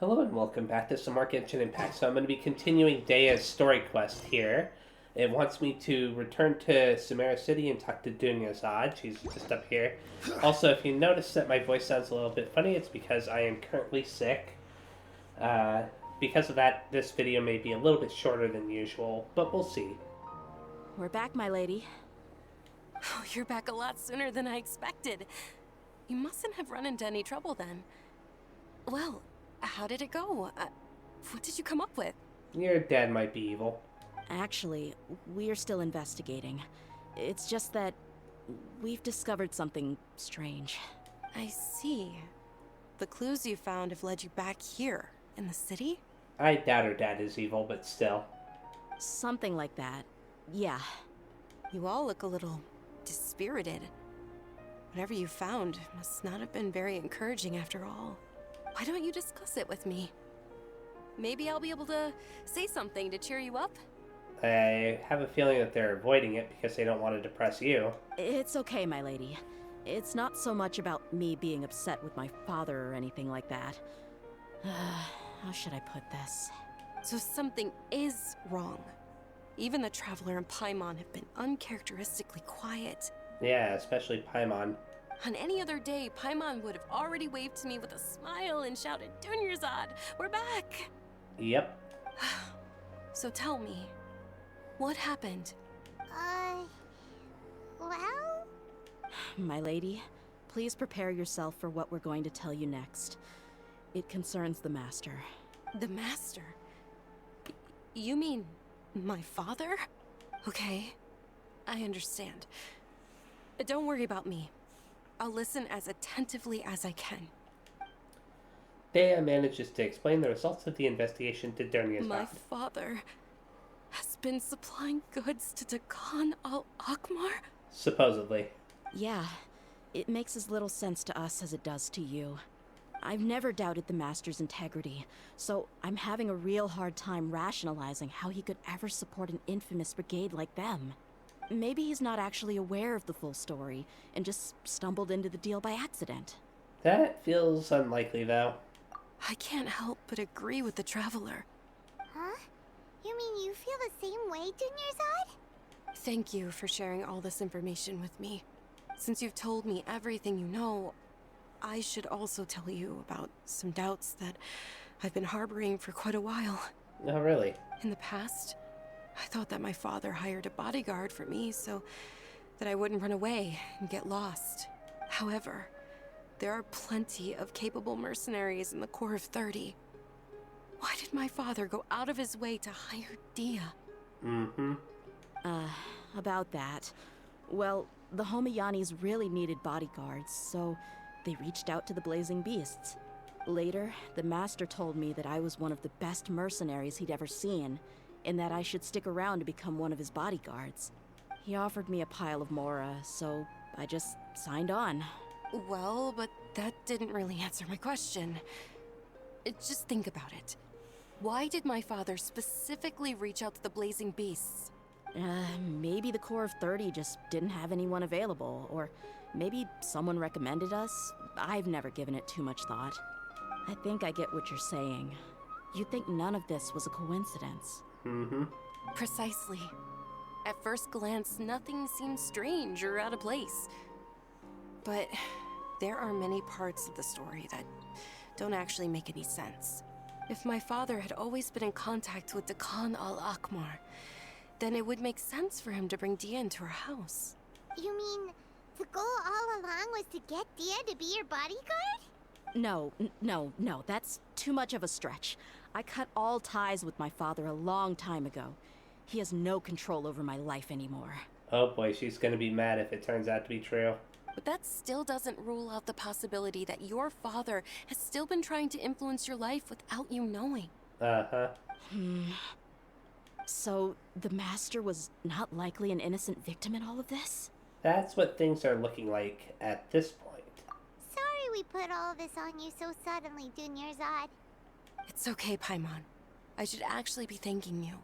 Hello and welcome back to some more Genshin Impact. So I'm going to be continuing Dehya's story quest here. It wants me to return to Samara City and talk to Dunyazad. She's just up here. Also, if you notice that my voice sounds a little bit funny, it's because I am currently sick. Because of that, this video may be a little bit shorter than usual, but we'll see. We're back, my lady. Oh, you're back a lot sooner than I expected. You mustn't have run into any trouble then. Well, how did it go? What did you come up with? Your dad might be evil. Actually, we're still investigating. It's just that we've discovered something strange. I see. The clues you found have led you back here, in the city? I doubt her dad is evil, but still. Something like that. Yeah. You all look a little dispirited. Whatever you found must not have been very encouraging after all. Why don't you discuss it with me? Maybe I'll be able to say something to cheer you up? I have a feeling that they're avoiding it because they don't want to depress you. It's okay, my lady. It's not so much about me being upset with my father or anything like that. How should I put this? So something is wrong. Even the Traveler and Paimon have been uncharacteristically quiet. Yeah, especially Paimon. On any other day, Paimon would have already waved to me with a smile and shouted, "Dunyazad, we're back!" Yep. So tell me, what happened? Well? My lady, please prepare yourself for what we're going to tell you next. It concerns the Master. The Master? You mean my father? Okay, I understand. Don't worry about me. I'll listen as attentively as I can. Dehya manages to explain the results of the investigation to Dunyazad. My father has been supplying goods to Dakan al-Akmar? Supposedly. Yeah, it makes as little sense to us as it does to you. I've never doubted the Master's integrity, so I'm having a real hard time rationalizing how he could ever support an infamous brigade like them. Maybe he's not actually aware of the full story and just stumbled into the deal by accident. That feels unlikely, though. I can't help but agree with the Traveler. Huh? You mean you feel the same way, Dunyazad? Thank you for sharing all this information with me. Since you've told me everything you know, I should also tell you about some doubts that I've been harboring for quite a while. Oh, really? In the past, I thought that my father hired a bodyguard for me so that I wouldn't run away and get lost. However, there are plenty of capable mercenaries in the Corps of 30. Why did my father go out of his way to hire Dehya? Mm-hmm. About that. Well, the Homayanis really needed bodyguards, so they reached out to the Blazing Beasts. Later, the Master told me that I was one of the best mercenaries he'd ever seen, and that I should stick around to become one of his bodyguards. He offered me a pile of mora, so I just signed on. Well, but that didn't really answer my question. Just think about it. Why did my father specifically reach out to the Blazing Beasts? Maybe the Corps of 30 just didn't have anyone available, or maybe someone recommended us. I've never given it too much thought. I think I get what you're saying. You'd think none of this was a coincidence. Mm-hmm. Precisely. At first glance, nothing seems strange or out of place. But there are many parts of the story that don't actually make any sense. If my father had always been in contact with Dakan al-Akmar, then it would make sense for him to bring Dehya into our house. You mean the goal all along was to get Dehya to be your bodyguard? No, that's too much of a stretch. I cut all ties with my father a long time ago. He has no control over my life anymore. Oh boy, she's gonna be mad if it turns out to be true. But that still doesn't rule out the possibility that your father has still been trying to influence your life without you knowing. Uh-huh. So, the Master was not likely an innocent victim in all of this? That's what things are looking like at this point. Sorry we put all of this on you so suddenly, Dunyazad. It's okay, Paimon. I should actually be thanking you.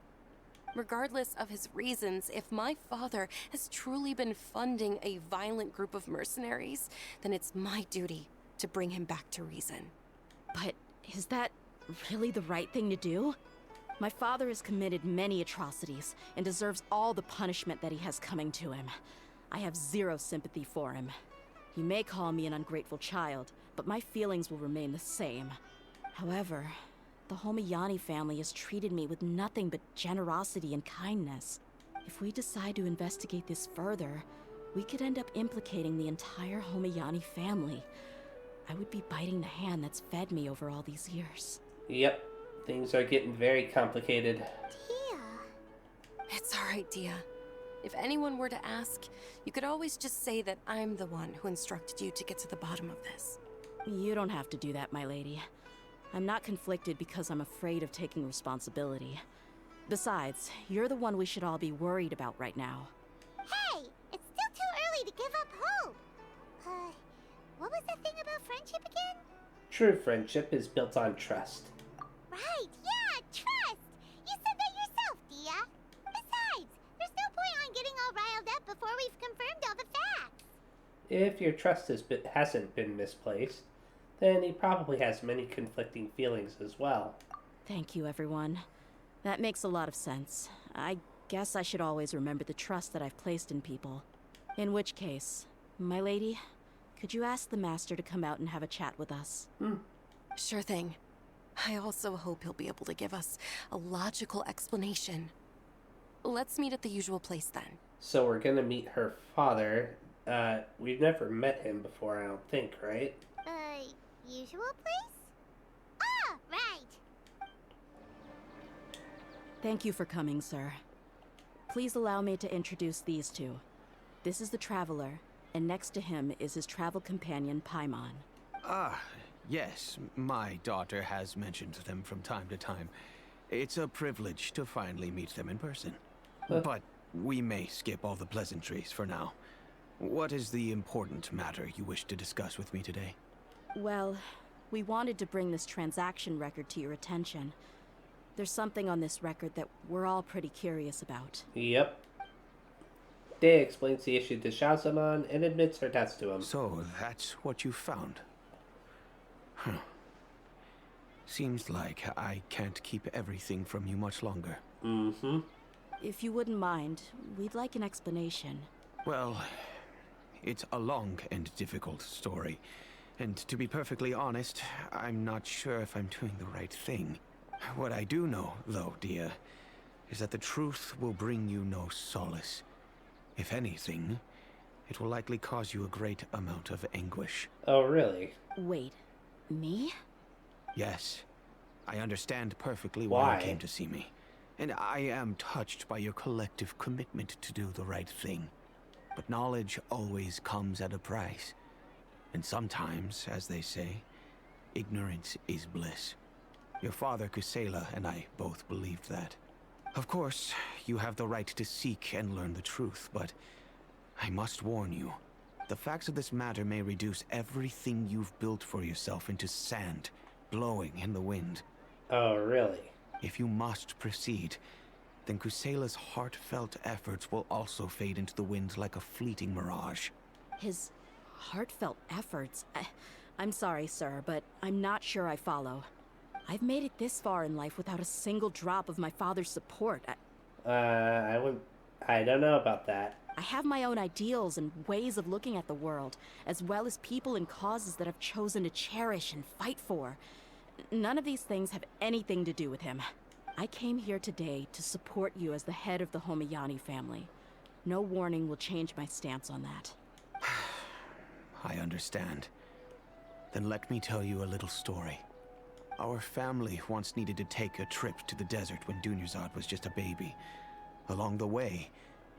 Regardless of his reasons, if my father has truly been funding a violent group of mercenaries, then it's my duty to bring him back to reason. But is that really the right thing to do? My father has committed many atrocities and deserves all the punishment that he has coming to him. I have zero sympathy for him. You may call me an ungrateful child, but my feelings will remain the same. However, the Homiyani family has treated me with nothing but generosity and kindness. If we decide to investigate this further, we could end up implicating the entire Homiyani family. I would be biting the hand that's fed me over all these years. Yep, things are getting very complicated. Dehya. It's alright, Dehya. If anyone were to ask, you could always just say that I'm the one who instructed you to get to the bottom of this. You don't have to do that, my lady. I'm not conflicted because I'm afraid of taking responsibility. Besides, you're the one we should all be worried about right now. Hey, it's still too early to give up hope. What was that thing about friendship again? True friendship is built on trust. Right, yeah, trust! You said that yourself, Dehya. Besides, there's no point on getting all riled up before we've confirmed all the facts. If your trust hasn't been misplaced, then he probably has many conflicting feelings as well. Thank you, everyone. That makes a lot of sense. I guess I should always remember the trust that I've placed in people. In which case, my lady, could you ask the Master to come out and have a chat with us? Sure thing. I also hope he'll be able to give us a logical explanation. Let's meet at the usual place then. So we're gonna meet her father. We've never met him before, I don't think, right? Usual place? Ah, right. Thank you for coming, sir. Please allow me to introduce these two. This is the Traveler, and next to him is his travel companion, Paimon. Ah, yes. My daughter has mentioned them from time to time. It's a privilege to finally meet them in person. But we may skip all the pleasantries for now. What is the important matter you wish to discuss with me today? Well, we wanted to bring this transaction record to your attention. There's something on this record that we're all pretty curious about. Yep. Dehya explains the issue to Shazamon and admits her debts to him. So, that's what you found. Huh. Seems like I can't keep everything from you much longer. Mm-hmm. If you wouldn't mind, we'd like an explanation. Well, it's a long and difficult story. And to be perfectly honest, I'm not sure if I'm doing the right thing. What I do know, though, Dehya, is that the truth will bring you no solace. If anything, it will likely cause you a great amount of anguish. Oh, really? Wait, me? Yes, I understand perfectly why Why? you came to see me. And I am touched by your collective commitment to do the right thing. But knowledge always comes at a price. And sometimes, as they say, ignorance is bliss. Your father, Kusela, and I both believed that. Of course, you have the right to seek and learn the truth, but I must warn you. The facts of this matter may reduce everything you've built for yourself into sand, blowing in the wind. Oh, really? If you must proceed, then Kusela's heartfelt efforts will also fade into the wind like a fleeting mirage. His heartfelt efforts? I'm sorry, sir, but I'm not sure I follow. I've made it this far in life without a single drop of my father's support. I don't know about that. I have my own ideals and ways of looking at the world, as well as people and causes that I've chosen to cherish and fight for. None of these things have anything to do with him. I came here today to support you as the head of the Homiyani family. No warning will change my stance on that. I understand. Then let me tell you a little story. Our family once needed to take a trip to the desert when Dunyarzad was just a baby. Along the way,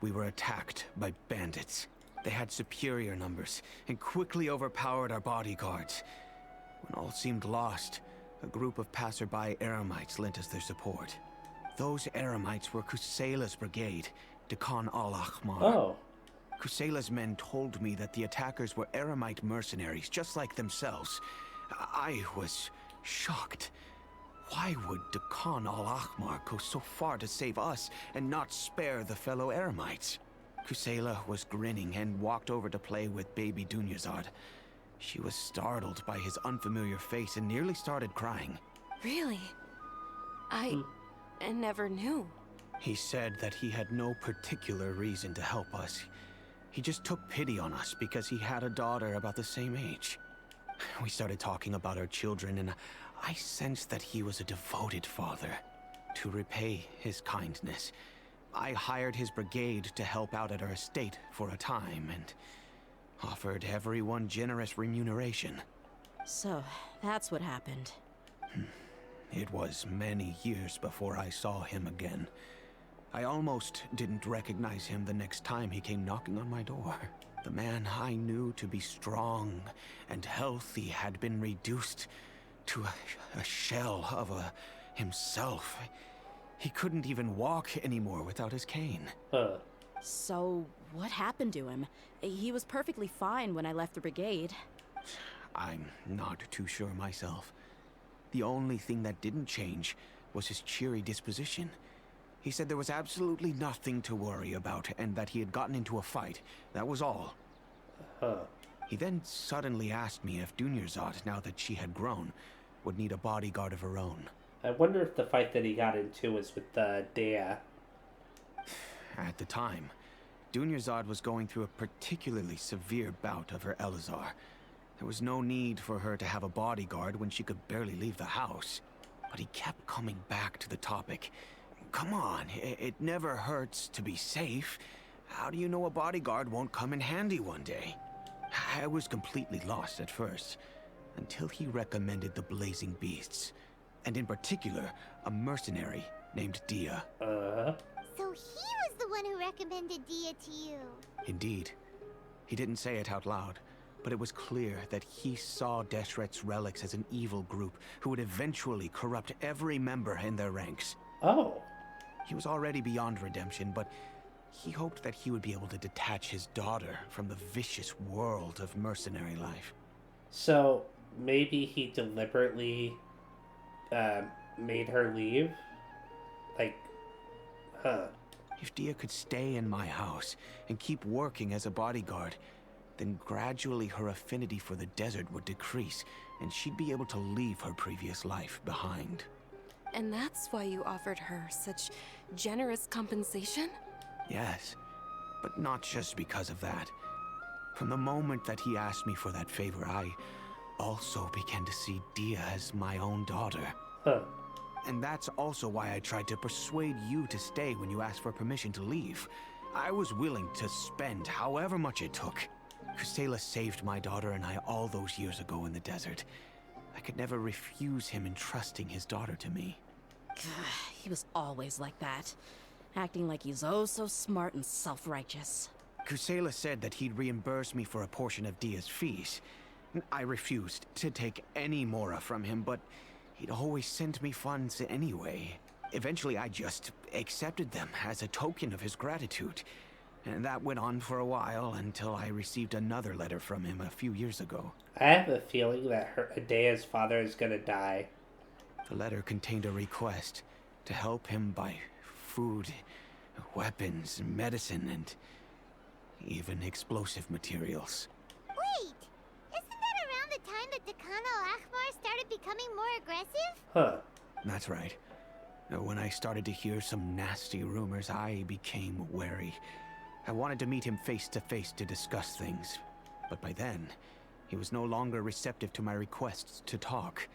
we were attacked by bandits. They had superior numbers and quickly overpowered our bodyguards. When all seemed lost, a group of passerby Eremites lent us their support. Those Eremites were Kusela's brigade, Dakan al-Ahmar. Oh. Kusela's men told me that the attackers were Eremite mercenaries, just like themselves. I was shocked. Why would Dakan al-Ahmar go so far to save us and not spare the fellow Eremites? Kusela was grinning and walked over to play with baby Dunyarzad. She was startled by his unfamiliar face and nearly started crying. Really? I never knew. He said that he had no particular reason to help us. He just took pity on us because he had a daughter about the same age. We started talking about our children, and I sensed that he was a devoted father. To repay his kindness, I hired his brigade to help out at our estate for a time, and offered everyone generous remuneration. So, that's what happened. It was many years before I saw him again. I almost didn't recognize him the next time he came knocking on my door. The man I knew to be strong and healthy had been reduced to a shell of himself. He couldn't even walk anymore without his cane. So, what happened to him? He was perfectly fine when I left the brigade. I'm not too sure myself. The only thing that didn't change was his cheery disposition. He said there was absolutely nothing to worry about and that he had gotten into a fight. That was all. He then suddenly asked me if Dunyarzad, now that she had grown, would need a bodyguard of her own. I wonder if the fight that he got into was with Dehya. At the time, Dunyarzad was going through a particularly severe bout of her Elazar. There was no need for her to have a bodyguard when she could barely leave the house. But he kept coming back to the topic. Come on, it never hurts to be safe. How do you know a bodyguard won't come in handy one day? I was completely lost at first, until he recommended the Blazing Beasts, and in particular, a mercenary named Dehya. So he was the one who recommended Dehya to you. Indeed. He didn't say it out loud, but it was clear that he saw Deshret's relics as an evil group who would eventually corrupt every member in their ranks. Oh. He was already beyond redemption, but he hoped that he would be able to detach his daughter from the vicious world of mercenary life. So, maybe he deliberately made her leave? Like, If Dehya could stay in my house and keep working as a bodyguard, then gradually her affinity for the desert would decrease, and she'd be able to leave her previous life behind. And that's why you offered her such generous compensation? Yes, but not just because of that. From the moment that he asked me for that favor, I also began to see Dehya as my own daughter. And that's also why I tried to persuade you to stay when you asked for permission to leave. I was willing to spend however much it took. Kusela saved my daughter and I all those years ago in the desert. I could never refuse him entrusting his daughter to me. He was always like that, acting like he's oh so smart and self-righteous. Kusela said that he'd reimburse me for a portion of Dehya's fees. I refused to take any more from him, but he'd always sent me funds anyway. Eventually, I just accepted them as a token of his gratitude. And that went on for a while until I received another letter from him a few years ago. I have a feeling that Dehya's father is gonna die. The letter contained a request to help him buy food, weapons, medicine, and even explosive materials. Wait! Isn't that around the time that Dekan al-Ahmar started becoming more aggressive? That's right. When I started to hear some nasty rumors, I became wary. I wanted to meet him face to face to discuss things. But by then, he was no longer receptive to my requests to talk.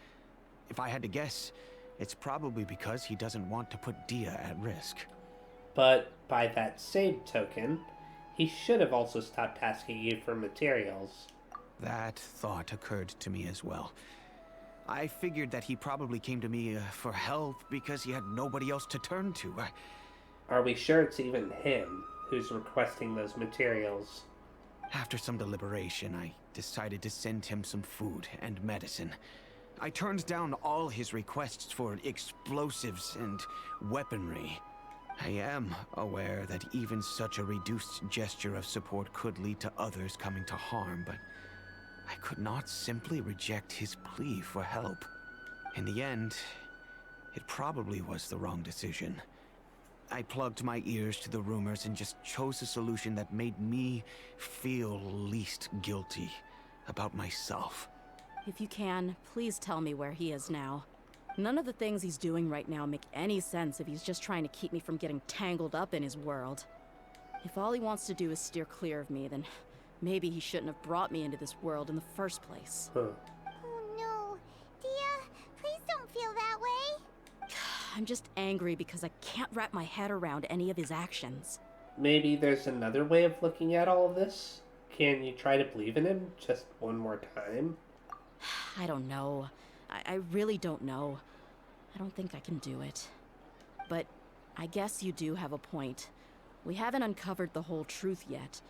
If I had to guess, it's probably because he doesn't want to put Dehya at risk. But by that same token, he should have also stopped asking you for materials. That thought occurred to me as well. I figured that he probably came to me for help because he had nobody else to turn to. Are we sure it's even him who's requesting those materials? After some deliberation, I decided to send him some food and medicine. I turned down all his requests for explosives and weaponry. I am aware that even such a reduced gesture of support could lead to others coming to harm, but I could not simply reject his plea for help. In the end, it probably was the wrong decision. I plugged my ears to the rumors and just chose a solution that made me feel least guilty about myself. If you can, please tell me where he is now. None of the things he's doing right now make any sense if he's just trying to keep me from getting tangled up in his world. If all he wants to do is steer clear of me, then maybe he shouldn't have brought me into this world in the first place. Huh. Oh no. Dia, please don't feel that way. I'm just angry because I can't wrap my head around any of his actions. Maybe there's another way of looking at all of this? Can you try to believe in him just one more time? I don't know. I really don't know. I don't think I can do it. But I guess you do have a point. We haven't uncovered the whole truth yet.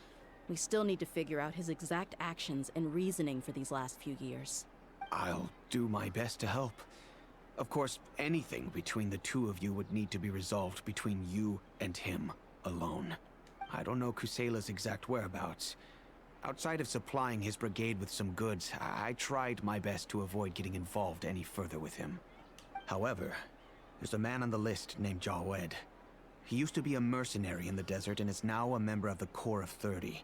We still need to figure out his exact actions and reasoning for these last few years. I'll do my best to help. Of course, anything between the two of you would need to be resolved between you and him alone. I don't know Kusela's exact whereabouts. Outside of supplying his brigade with some goods, I tried my best to avoid getting involved any further with him. However, there's a man on the list named Jawed. He used to be a mercenary in the desert and is now a member of the Corps of 30.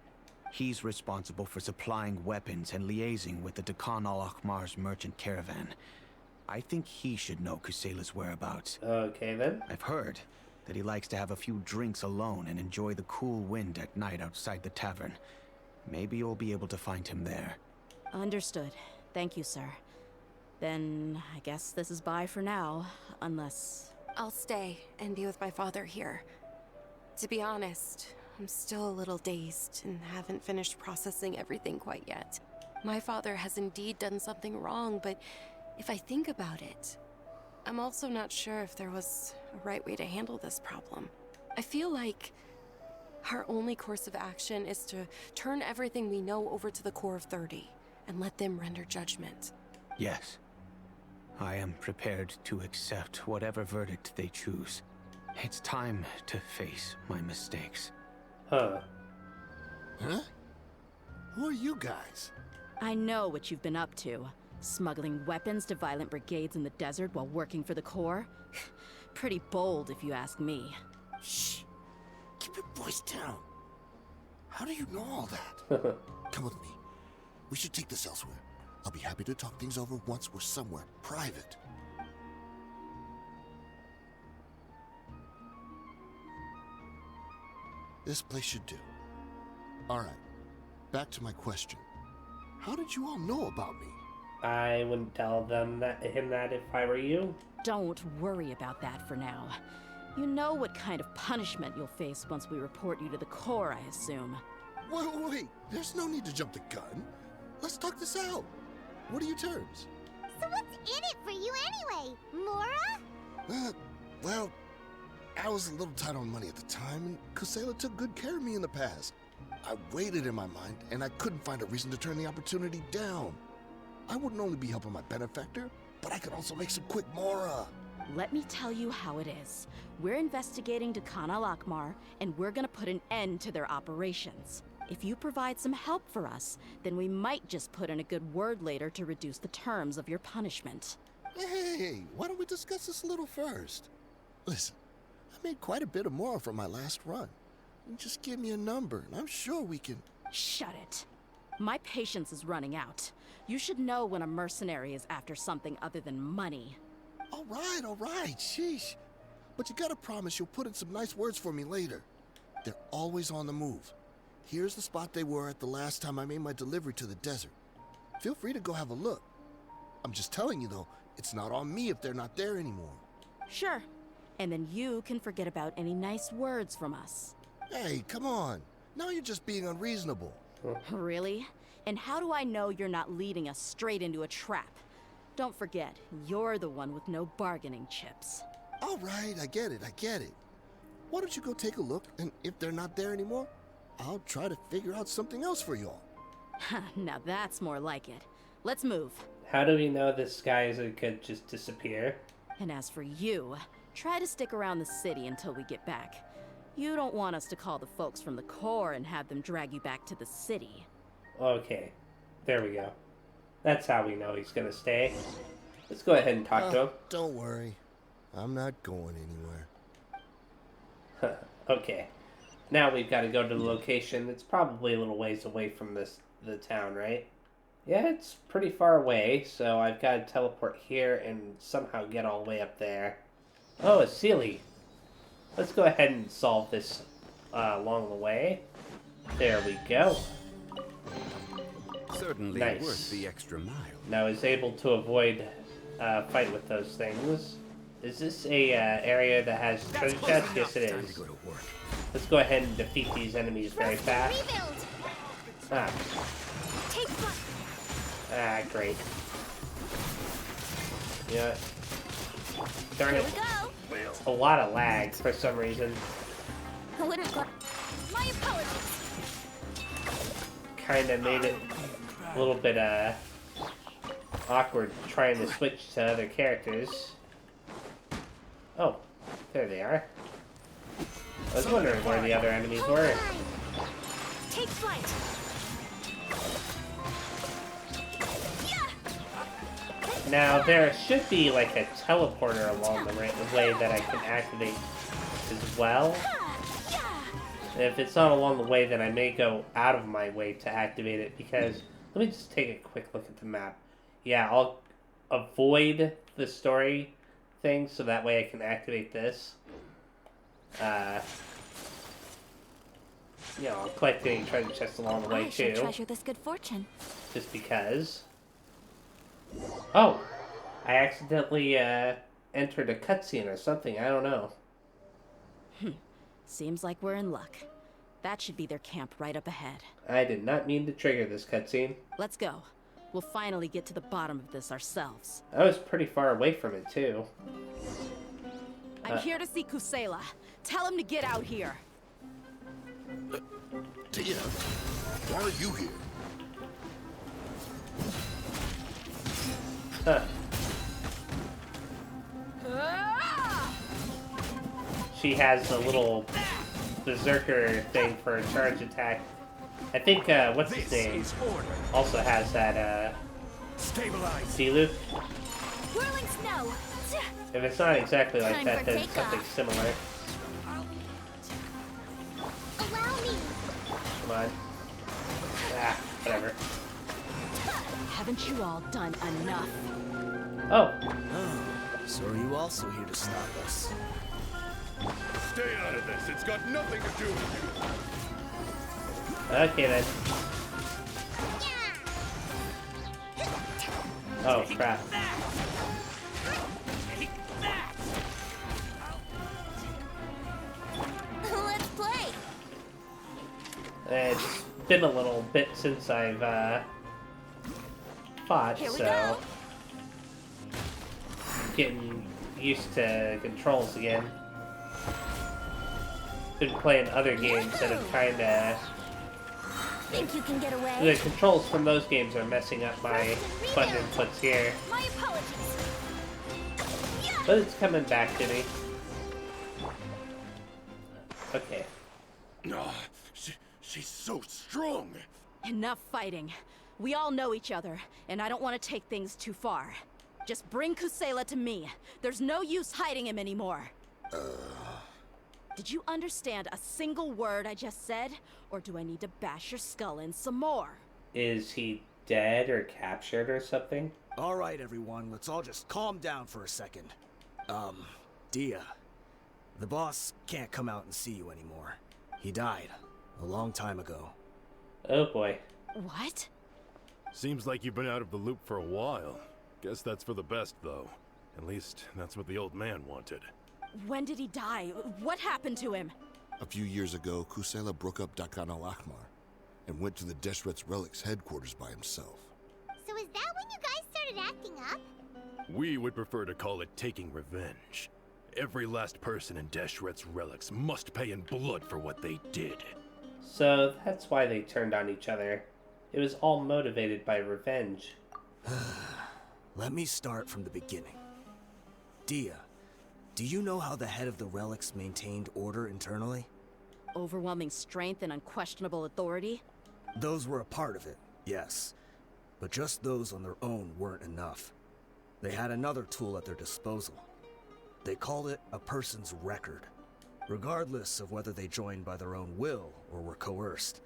He's responsible for supplying weapons and liaising with the Dakan al-Akhmar's merchant caravan. I think he should know Kusela's whereabouts. Okay then. I've heard that he likes to have a few drinks alone and enjoy the cool wind at night outside the tavern. Maybe you'll be able to find him there. Understood. Thank you, sir. Then I guess this is bye for now, unless... I'll stay and be with my father here. To be honest, I'm still a little dazed and haven't finished processing everything quite yet. My father has indeed done something wrong, but if I think about it, I'm also not sure if there was a right way to handle this problem. I feel like our only course of action is to turn everything we know over to the Corps of 30 and let them render judgment. Yes. I am prepared to accept whatever verdict they choose. It's time to face my mistakes. Huh. Huh? Who are you guys? I know what you've been up to. Smuggling weapons to violent brigades in the desert while working for the Corps? Pretty bold, if you ask me. Shh. Keep your voice down. How do you know all that? Come with me. We should take this elsewhere. I'll be happy to talk things over once we're somewhere private. This place should do. All right. Back to my question. How did you all know about me? I wouldn't tell him that if I were you. Don't worry about that for now. You know what kind of punishment you'll face once we report you to the Corps, I assume. Wait. There's no need to jump the gun. Let's talk this out. What are your terms? So what's in it for you anyway, Mora? Well, I was a little tight on money at the time, and Kusela took good care of me in the past. I weighed it in my mind, and I couldn't find a reason to turn the opportunity down. I wouldn't only be helping my benefactor, but I could also make some quick Mora. Let me tell you how it is. We're investigating Dakan al-Akhmar, and we're gonna put an end to their operations. If you provide some help for us, then we might just put in a good word later to reduce the terms of your punishment. Hey, why don't we discuss this a little first? Listen, I made quite a bit of Mora from my last run. Just give me a number, and I'm sure we can... Shut it. My patience is running out. You should know when a mercenary is after something other than money. All right, sheesh. But you gotta promise you'll put in some nice words for me later. They're always on the move. Here's the spot they were at the last time I made my delivery to the desert. Feel free to go have a look. I'm just telling you though, it's not on me if they're not there anymore. Sure. And then you can forget about any nice words from us. Hey, come on. Now you're just being unreasonable. Really? And how do I know you're not leading us straight into a trap? Don't forget, you're the one with no bargaining chips. All right, I get it. Why don't you go take a look, and if they're not there anymore, I'll try to figure out something else for y'all. Now that's more like it. Let's move. How do we know this guy could just disappear? And as for you, try to stick around the city until we get back. You don't want us to call the folks from the Corps and have them drag you back to the city. Okay, there we go. That's how we know he's gonna stay. Let's go ahead and talk to him. Don't worry. I'm not going anywhere. Okay. Now we've got to go to the location. It's probably a little ways away from the town, right? Yeah, it's pretty far away, so I've got to teleport here and somehow get all the way up there. Oh, a Sealy. Let's go ahead and solve this along the way. There we go. Certainly Nice. worth the extra mile. Now I was able to avoid fight with those things. Is this a area that has treasure chests? Yes, it Time to is. go to work. Let's go ahead and defeat these enemies very fast. Rebuild. Ah, Take flight. great. Yeah. Darn Here it. we go. A lot of lag for some reason. I wouldn't go. My apologies. Kinda made it a little bit awkward trying to switch to other characters. Oh, there they are. I was wondering where the other enemies Hold were. on. Take flight. Now, there should be like a teleporter along the way that I can activate as well. And if it's not along the way, then I may go out of my way to activate it, because let me just take a quick look at the map. Yeah, I'll avoid the story thing so that way I can activate this. You know, I'll collect any treasure chests along the way I should too, treasure this good fortune. just because. Oh, I accidentally entered a cutscene or something, I don't know. Seems like we're in luck. That should be their camp right up ahead. I did not mean to trigger this cutscene. Let's go. We'll finally get to the bottom of this ourselves. I was pretty far away from it too. I'm here to see Kusela. Tell him to get out here. Dehya, why are you here? Huh. She has a little berserker thing for a charge attack. I think, what's his name? Also has that, Stabilize. Diluc. Whirling snow. If it's not exactly like Time that, for then it's takeoff. something similar. Allow me. Come on. Ah, whatever. Haven't you all done enough? Oh, So are you also here to stop us? Stay out of this. It's got nothing to do with you. okay then. Oh, crap. Let's play. It's been a little bit since I've, fought, Here we so... go. Getting used to controls again. Been playing other games that have kinda... Think you can get The away? controls from those games are messing up my button inputs here. My apologies. But it's coming back to me. Okay. Oh, she's so strong. Enough fighting. We all know each other, and I don't want to take things too far. Just bring Kusela to me. There's no use hiding him anymore. Did you understand a single word I just said? Or do I need to bash your skull in some more? Is he dead or captured or something? All right, everyone, let's all just calm down for a second. Dehya, the boss can't come out and see you anymore. He died a long time ago. Oh boy. What? Seems like you've been out of the loop for a while. Guess that's for the best, though. At least, that's what the old man wanted. When did he die? What happened to him? A few years ago, Kusela broke up Dakan al-Ahmar and went to the Deshret's Relics headquarters by himself. So is that when you guys started acting up? We would prefer to call it taking revenge. Every last person in Deshret's Relics must pay in blood for what they did. So that's why they turned on each other. It was all motivated by revenge. Let me start from the beginning. Dehya, do you know how the head of the Relics maintained order internally? Overwhelming strength and unquestionable authority? Those were a part of it, yes. But just those on their own weren't enough. They had another tool at their disposal. They called it a person's record. Regardless of whether they joined by their own will or were coerced,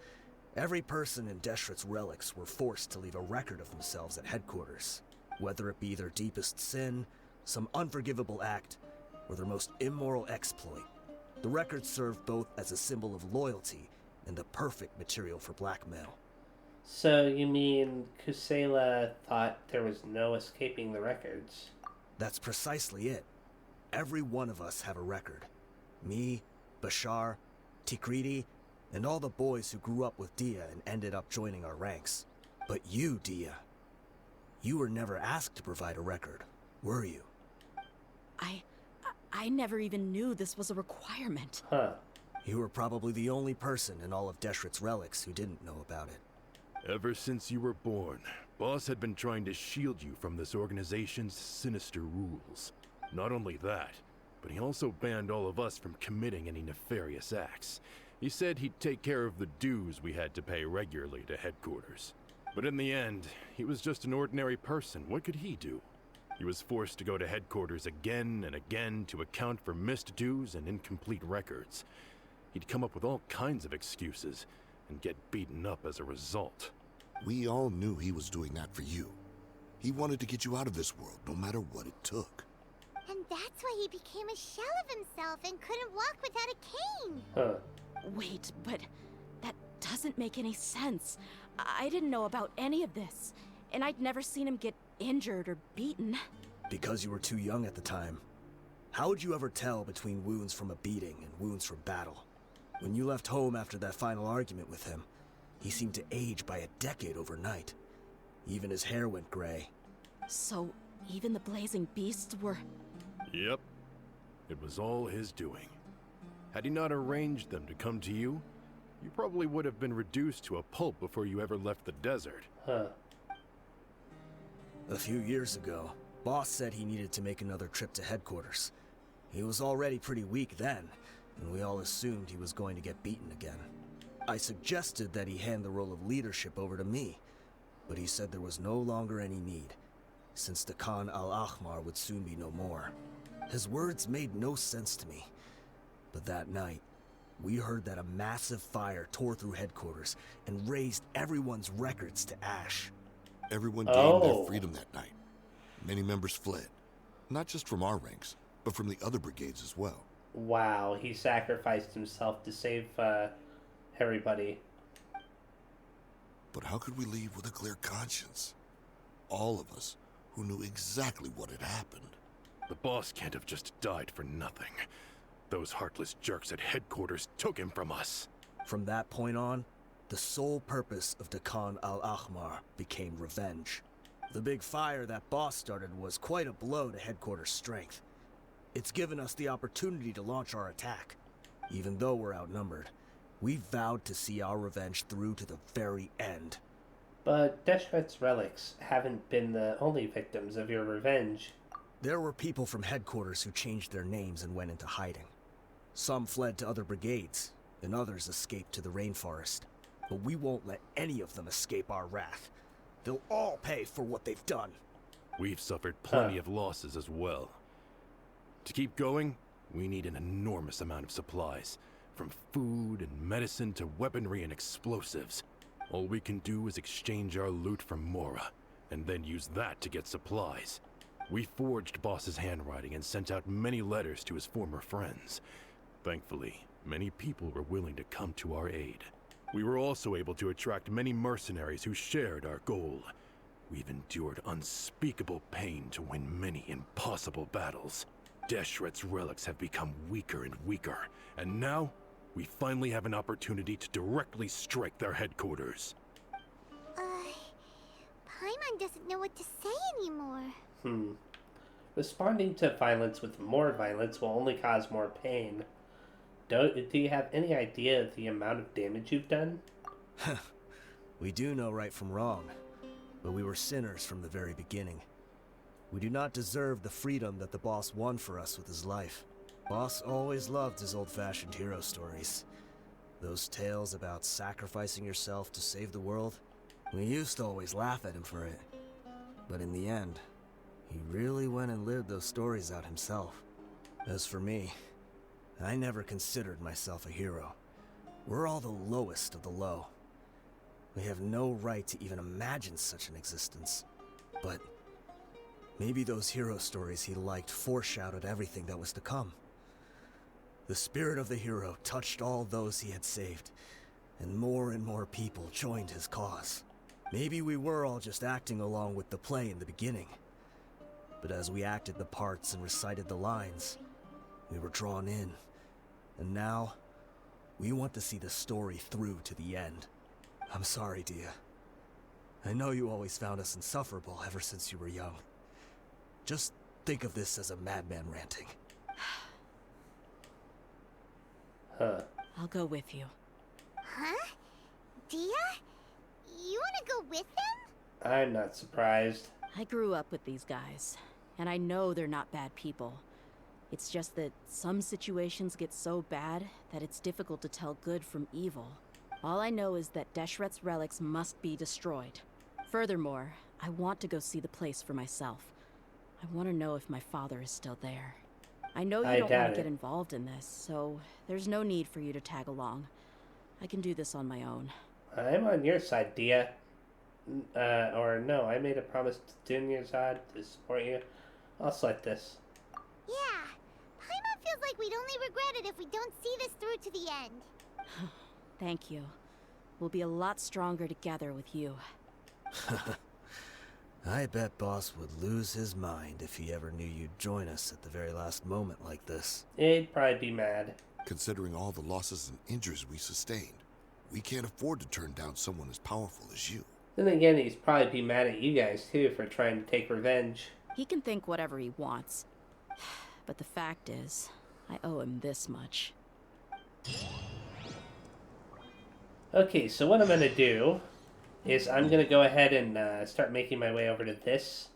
Every person in Deshret's relics were forced to leave a record of themselves at headquarters, whether it be their deepest sin, some unforgivable act, or their most immoral exploit. The records served both as a symbol of loyalty and the perfect material for blackmail. So you mean Kusela thought there was no escaping the records? That's precisely it. Every one of us have a record. Me, Bashar, Tikriti, and all the boys who grew up with Dehya and ended up joining our ranks. But you, Dehya, you were never asked to provide a record, were you? I never even knew this was a requirement. Huh. You were probably the only person in all of Deshret's relics who didn't know about it. Ever since you were born, Boss had been trying to shield you from this organization's sinister rules. Not only that, but he also banned all of us from committing any nefarious acts. He said he'd take care of the dues we had to pay regularly to headquarters. But in the end, he was just an ordinary person. What could he do? He was forced to go to headquarters again and again to account for missed dues and incomplete records. He'd come up with all kinds of excuses and get beaten up as a result. We all knew he was doing that for you. He wanted to get you out of this world, no matter what it took. And that's why he became a shell of himself and couldn't walk without a cane. Huh. Wait, but that doesn't make any sense. I didn't know about any of this, and I'd never seen him get injured or beaten. Because you were too young at the time. How would you ever tell between wounds from a beating and wounds from battle? When you left home after that final argument with him, he seemed to age by a decade overnight. Even his hair went gray. So, even the blazing beasts were... Yep. It was all his doing. Had he not arranged them to come to you, you probably would have been reduced to a pulp before you ever left the desert. Huh. A few years ago, Boss said he needed to make another trip to headquarters. He was already pretty weak then, and we all assumed he was going to get beaten again. I suggested that he hand the role of leadership over to me, but he said there was no longer any need, since the Khan al-Ahmar would soon be no more. His words made no sense to me, but that night, we heard that a massive fire tore through headquarters and razed everyone's records to ash. Everyone gained their freedom that night. Many members fled, not just from our ranks, but from the other brigades as well. Wow, he sacrificed himself to save everybody. But how could we leave with a clear conscience? All of us who knew exactly what had happened. The boss can't have just died for nothing. Those heartless jerks at headquarters took him from us. From that point on, the sole purpose of the Khan al-Ahmar became revenge. The big fire that Boss started was quite a blow to headquarters' strength. It's given us the opportunity to launch our attack. Even though we're outnumbered, we vowed to see our revenge through to the very end. But Deshret's relics haven't been the only victims of your revenge. There were people from headquarters who changed their names and went into hiding. Some fled to other brigades, and others escaped to the rainforest. But we won't let any of them escape our wrath. They'll all pay for what they've done. We've suffered plenty of losses as well. To keep going, we need an enormous amount of supplies, from food and medicine to weaponry and explosives. All we can do is exchange our loot from Mora, and then use that to get supplies. We forged Boss's handwriting and sent out many letters to his former friends. Thankfully, many people were willing to come to our aid. We were also able to attract many mercenaries who shared our goal. We've endured unspeakable pain to win many impossible battles. Deshret's relics have become weaker and weaker, and now we finally have an opportunity to directly strike their headquarters. Paimon doesn't know what to say anymore. Responding to violence with more violence will only cause more pain. Do you have any idea of the amount of damage you've done? We do know right from wrong, but we were sinners from the very beginning. We do not deserve the freedom that the boss won for us with his life. Boss always loved his old-fashioned hero stories. Those tales about sacrificing yourself to save the world. We used to always laugh at him for it. But in the end, he really went and lived those stories out himself. As for me, I never considered myself a hero. We're all the lowest of the low. We have no right to even imagine such an existence. But maybe those hero stories he liked foreshadowed everything that was to come. The spirit of the hero touched all those he had saved, and more people joined his cause. Maybe we were all just acting along with the play in the beginning. But as we acted the parts and recited the lines, we were drawn in. And now, we want to see the story through to the end. I'm sorry, Dehya. I know you always found us insufferable ever since you were young. Just think of this as a madman ranting. Huh. I'll go with you. Huh? Dehya? You wanna go with them? I'm not surprised. I grew up with these guys, and I know they're not bad people. It's just that some situations get so bad that it's difficult to tell good from evil. All I know is that Deshret's relics must be destroyed. Furthermore, I want to go see the place for myself. I want to know if my father is still there. I know you don't want to get involved in this, so there's no need for you to tag along. I can do this on my own. I'm on your side, Dehya. Or no, I made a promise to Dunyarzad to support you. I'll select this. Yeah. Paimon feels like we'd only regret it if we don't see this through to the end. Thank you. We'll be a lot stronger together with you. I bet Boss would lose his mind if he ever knew you'd join us at the very last moment like this. He'd probably be mad. Considering all the losses and injuries we sustained, we can't afford to turn down someone as powerful as you. Then again, he's probably be mad at you guys too for trying to take revenge. He can think whatever he wants. But the fact is, I owe him this much. Okay, so what I'm going to do is I'm going to go ahead and start making my way over to this.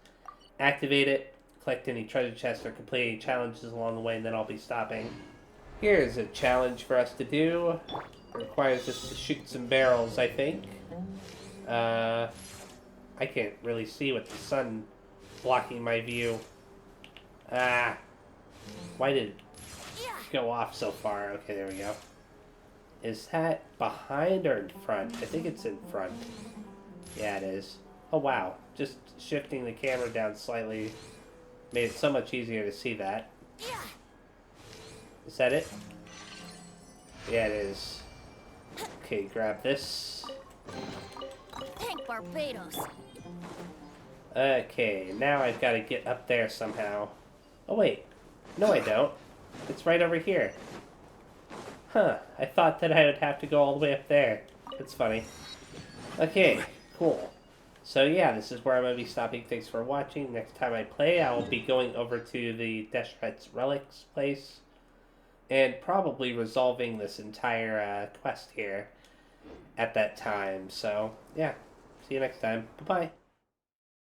Activate it, collect any treasure chests or complete any challenges along the way, and then I'll be stopping. Here's a challenge for us to do. It requires us to shoot some barrels, I think. I can't really see with the sun blocking my view. Why did it go off so far? Okay, there we go. Is that behind or in front? I think it's in front. Yeah, it is. Oh, wow. Just shifting the camera down slightly made it so much easier to see that. Is that it? Yeah, it is. Okay, grab this. Thank Barbados. Okay, now I've got to get up there somehow. Oh, wait. No, I don't. It's right over here. Huh, I thought that I would have to go all the way up there. That's funny. Okay, cool. So yeah, this is where I'm going to be stopping. Thanks for watching. Next time I play, I will be going over to the Deshret's relics place and probably resolving this entire quest here at that time. So yeah, see you next time. Bye-bye.